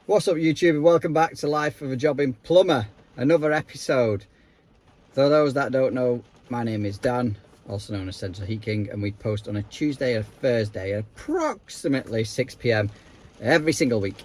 What's up YouTube, welcome back to Life of a Jobbing Plumber, another episode. For those that don't know, my name is Dan, also known as Central Heat King, and we post on a Tuesday and a Thursday at approximately 6 PM every single week.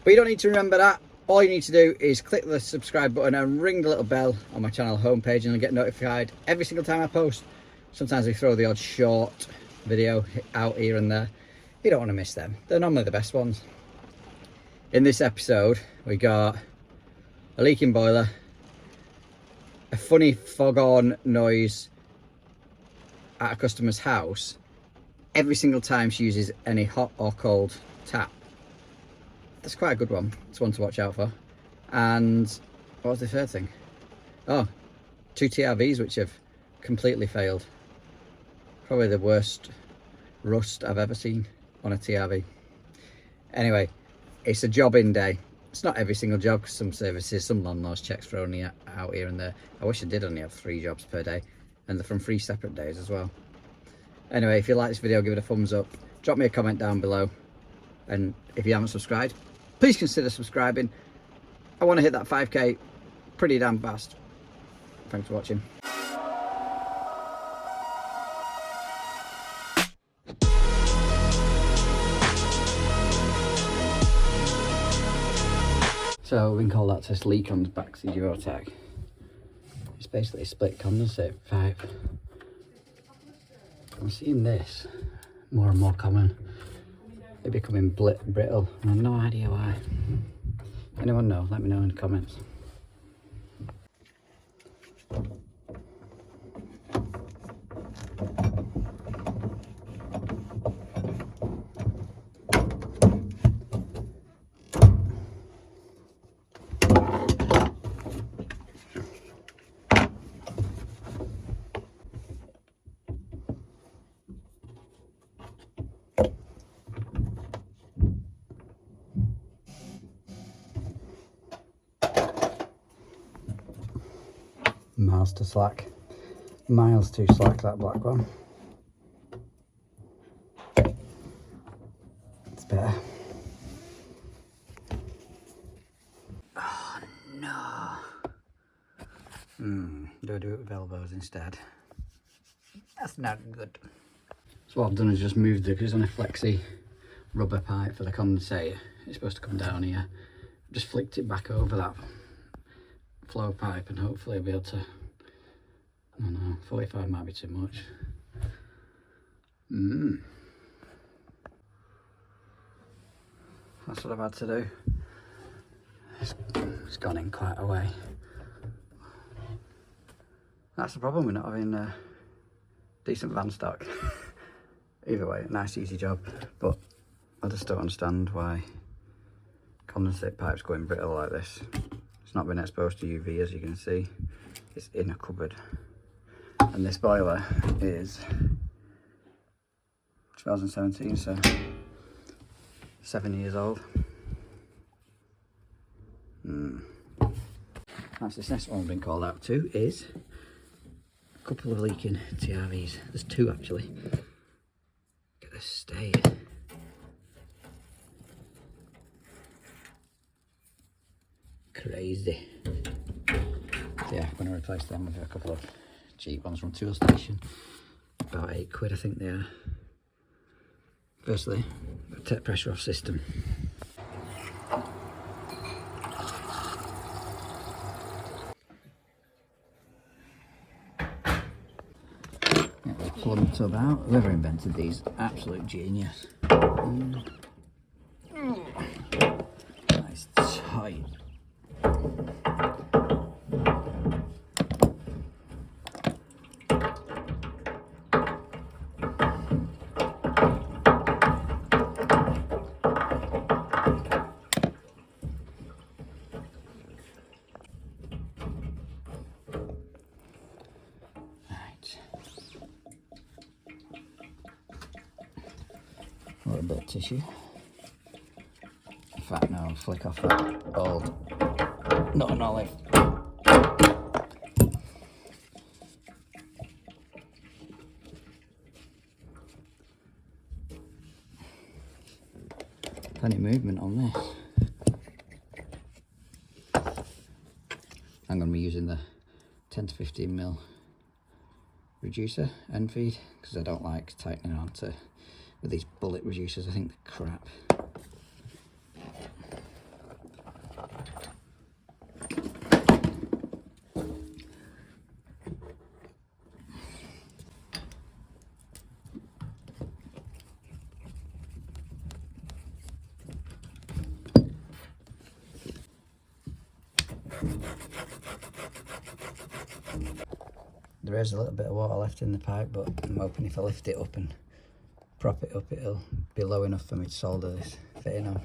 But you don't need to remember that. All you need to do is click the subscribe button and ring the little bell on my channel homepage, and you'll get notified every single time I post. Sometimes we throw the odd short video out here and there. You don't want to miss them. They're normally the best ones. In this episode, we got a leaking boiler, a funny foghorn noise at a customer's house every single time she uses any hot or cold tap. That's quite a good one. It's one to watch out for. And what was the third thing? Oh, 2 TRVs which have completely failed. Probably the worst rust I've ever seen on a TRV. Anyway, it's a jobbing day. It's not every single job, because some services, some landlords checks for only out here and there. I wish I did only have 3 jobs per day, and they're from 3 separate days as well. Anyway, if you like this video, give it a thumbs up, drop me a comment down below, and if you haven't subscribed, please consider subscribing. I want to hit that 5k pretty damn fast. Thanks for watching. So we can call that test leak on the backseat Eurotag. It's basically a split condensate pipe. I'm seeing this more and more common. They're becoming brittle, and I have no idea why. Anyone know? Let me know in the comments. Miles to slack. Miles too slack, that black one. It's better. Oh no. Do I do it with elbows instead? That's not good. So what I've done is just moved it, because it's on a flexi rubber pipe for the condensator. It's supposed to come down here. Just flicked it back over that flow pipe, and hopefully I'll be able to, I don't know, 45 might be too much. That's what I've had to do. It's gone in quite a way. That's the problem with not having decent van stock. Either way, nice easy job, but I just don't understand why condensate pipes going brittle like this. It's not been exposed to UV, as you can see. It's in a cupboard. And this boiler is 2017, so 7 years old. That's this next one I've been called out to, is a couple of leaking TRVs. There's 2 actually. Get this state. Crazy. So yeah, I'm going to replace them with a couple of cheap ones from Tool Station. About £8 I think they are. Firstly, take pressure off system. Get the plumb tub out. Whoever invented these, absolute genius. Nice tight. A little bit of tissue. In fact, no, I'll flick off that old, not an olive. Plenty of movement on this. I'm going to be using the 10 to 15mm reducer end feed because I don't like tightening onto with these bullet reducers. I think they're crap. There is a little bit of water left in the pipe, but I'm hoping if I lift it up and prop it up, it'll be low enough for me to solder this fitting on.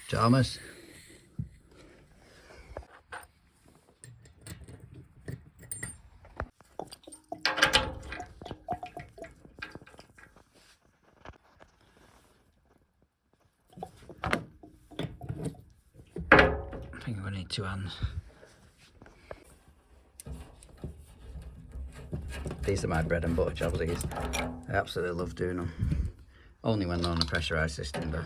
Thomas. I think I'm going to need 2 hands. These are my bread and butter jobs, these. I absolutely love doing them. Only when they're on a pressurised system though.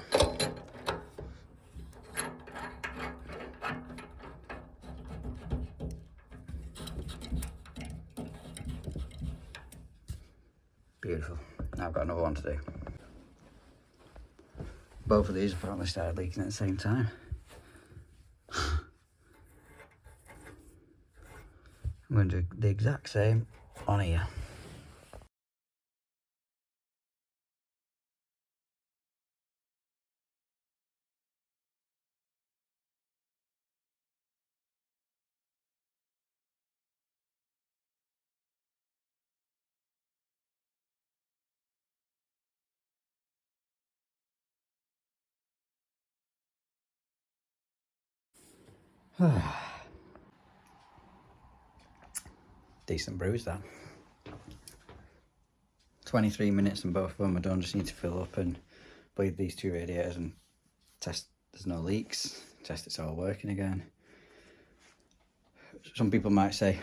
Beautiful. Now I've got another one to do. Both of these apparently started leaking at the same time. I'm going to do the exact same on here. Decent brews that. 23 minutes and both of them are done. Just need to fill up and bleed these 2 radiators and test there's no leaks, test it's all working again. Some people might say,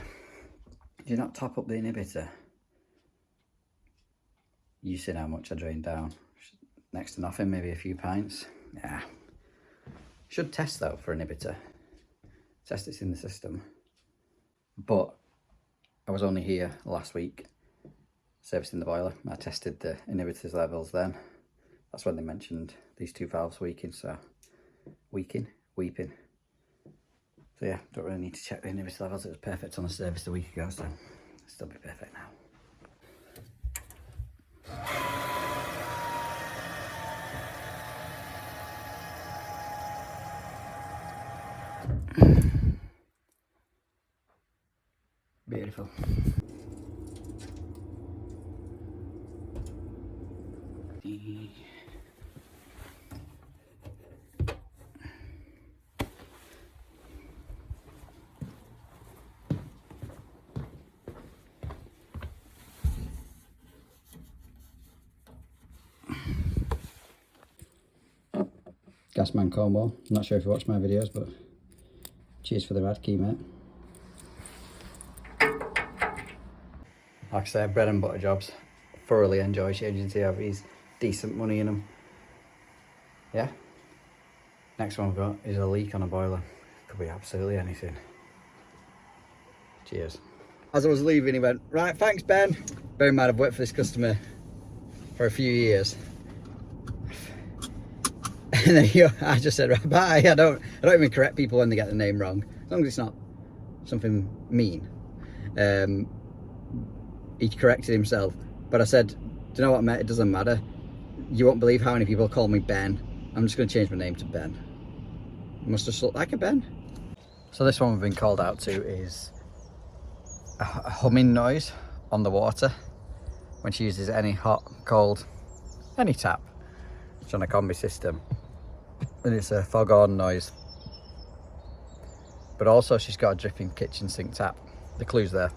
do you not top up the inhibitor? You seen how much I drained down. Next to nothing, maybe a few pints. Yeah. Should test though for inhibitor. Test it's in the system. But I was only here last week servicing the boiler. I tested the inhibitors levels then. That's when they mentioned these 2 valves weeping. So yeah, don't really need to check the inhibitor levels. It was perfect on the service a week ago, so it'll still be perfect now. Beautiful. Gasman Cornwall. Not sure if you watch my videos, but cheers for the rad key, mate. Like I said, bread and butter jobs. Thoroughly enjoy changing TRVs. Decent money in them. Yeah. Next one I've got is a leak on a boiler. Could be absolutely anything. Cheers. As I was leaving, he went, right, thanks, Ben. Bear in mind, I've worked for this customer for a few years. And then I just said, right, bye. I don't even correct people when they get the name wrong, as long as it's not something mean. He corrected himself, but I said, do you know what, mate? It doesn't matter. You won't believe how many people call me Ben. I'm just going to change my name to Ben. It must just look like a Ben. So this one we've been called out to is a humming noise on the water when she uses any hot, cold, any tap. It's on a combi system. And it's a foghorn noise. But also she's got a dripping kitchen sink tap. The clue's there.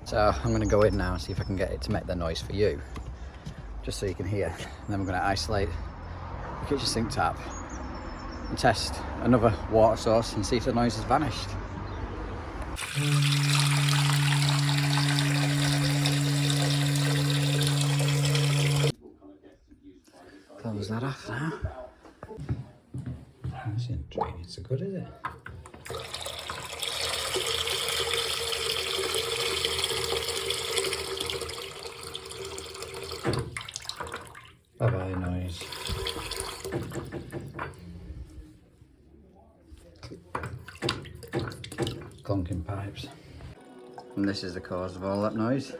So I'm going to go in now and see if I can get it to make the noise for you. Just so you can hear. And then we're going to isolate the kitchen sink tap and test another water source and see if the noise has vanished. Close that off now. This isn't draining so good, is it? Bye-bye noise. Clunking pipes. And this is the cause of all that noise.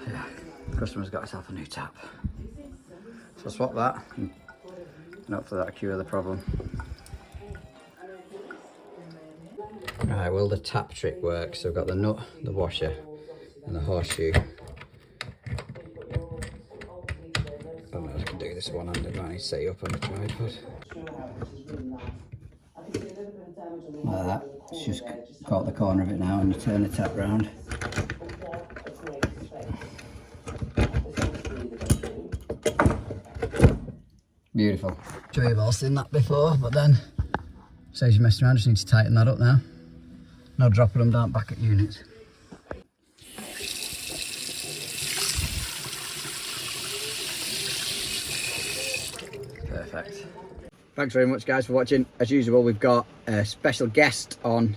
Yeah, the customer's got himself a new tap. So I'll swap that and hopefully that'll cure the problem. Right, will the tap trick work? So we've got the nut, the washer and the horseshoe. I don't know if I can do this one-handed, I need to set you up on a tripod. Like that, it's just caught the corner of it now and you turn the tap round. Beautiful. Sure you've all seen that before, but then saves you messing around, just need to tighten that up now. No dropping them down back at units. Perfect. Thanks very much guys for watching. As usual, we've got a special guest on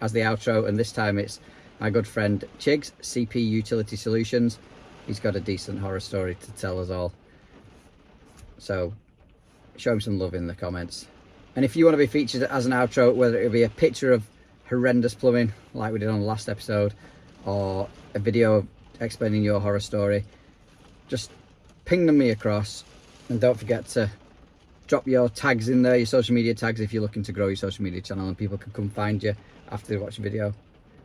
as the outro, and this time it's my good friend Chig's CP Utility Solutions. He's got a decent horror story to tell us all. So show him some love in the comments. And if you want to be featured as an outro, whether it be a picture of horrendous plumbing like we did on the last episode, or a video explaining your horror story, just ping them me across, and don't forget to drop your tags in there, your social media tags, if you're looking to grow your social media channel and people can come find you after they watch the video.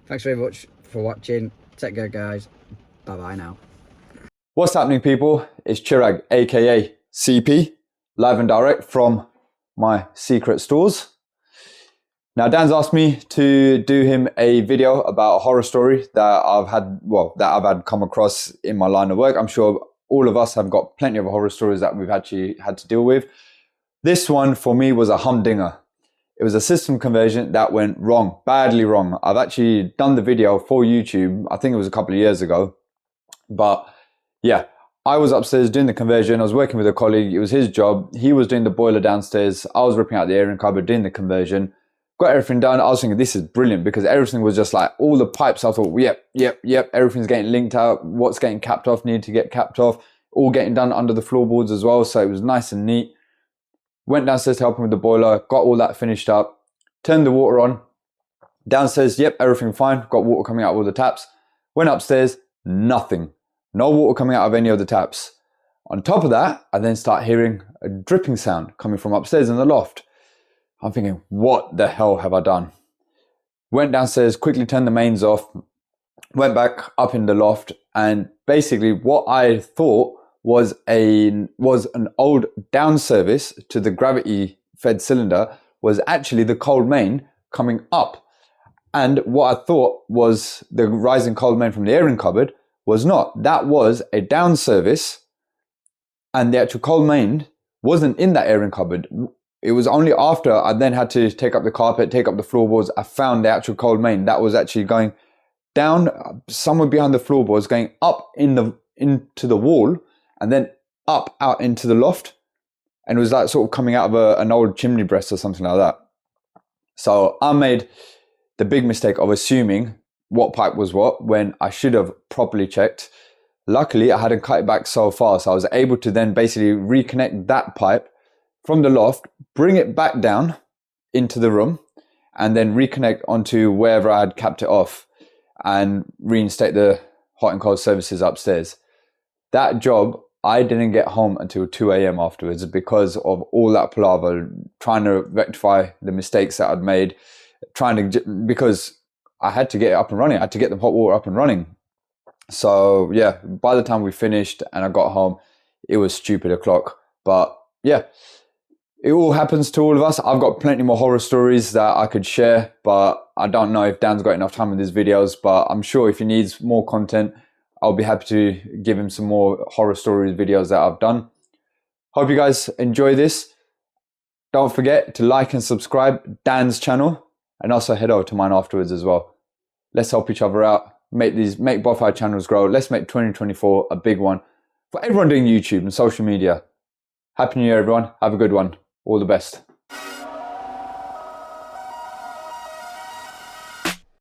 Thanks very much for watching. Take care guys. Bye bye now. What's happening people? It's Chirag aka CP, live and direct from my secret stores. Now Dan's asked me to do him a video about a horror story that I've had come across in my line of work. I'm sure all of us have got plenty of horror stories that we've actually had to deal with. This one for me was a humdinger. It was a system conversion that went wrong, badly wrong. I've actually done the video for YouTube. I think it was a couple of years ago. But yeah, I was upstairs doing the conversion. I was working with a colleague. It was his job. He was doing the boiler downstairs. I was ripping out the airing cupboard, doing the conversion. Got everything done. I was thinking this is brilliant because everything was just like all the pipes. I thought, yep. Everything's getting linked out. What's getting capped off needed to get capped off. All getting done under the floorboards as well. So it was nice and neat. Went downstairs to help him with the boiler. Got all that finished up. Turned the water on. Downstairs, yep, everything fine. Got water coming out of all the taps. Went upstairs, nothing. No water coming out of any of the taps. On top of that, I then start hearing a dripping sound coming from upstairs in the loft. I'm thinking, what the hell have I done? Went downstairs, quickly turned the mains off, went back up in the loft, and basically what I thought was an old down service to the gravity fed cylinder was actually the cold main coming up. And what I thought was the rising cold main from the airing cupboard was not. That was a down service, and the actual cold main wasn't in that airing cupboard. It was only after I then had to take up the carpet, take up the floorboards, I found the actual cold main that was actually going down somewhere behind the floorboards, going up into the wall, and then up out into the loft. And it was like sort of coming out of an old chimney breast or something like that. So I made the big mistake of assuming what pipe was what when I should have properly checked. Luckily, I hadn't cut it back so far, so I was able to then basically reconnect that pipe from the loft, bring it back down into the room, and then reconnect onto wherever I had capped it off and reinstate the hot and cold services upstairs. That job, I didn't get home until 2 a.m. afterwards because of all that palaver, trying to rectify the mistakes that I'd made, because I had to get it up and running. I had to get the hot water up and running. So yeah, by the time we finished and I got home, it was stupid o'clock. But yeah, it all happens to all of us. I've got plenty more horror stories that I could share, but I don't know if Dan's got enough time in these videos. But I'm sure if he needs more content, I'll be happy to give him some more horror stories videos that I've done. Hope you guys enjoy this. Don't forget to like and subscribe Dan's channel, and also head over to mine afterwards as well. Let's help each other out. Make both our channels grow. Let's make 2024 a big one for everyone doing YouTube and social media. Happy New Year, everyone. Have a good one. All the best.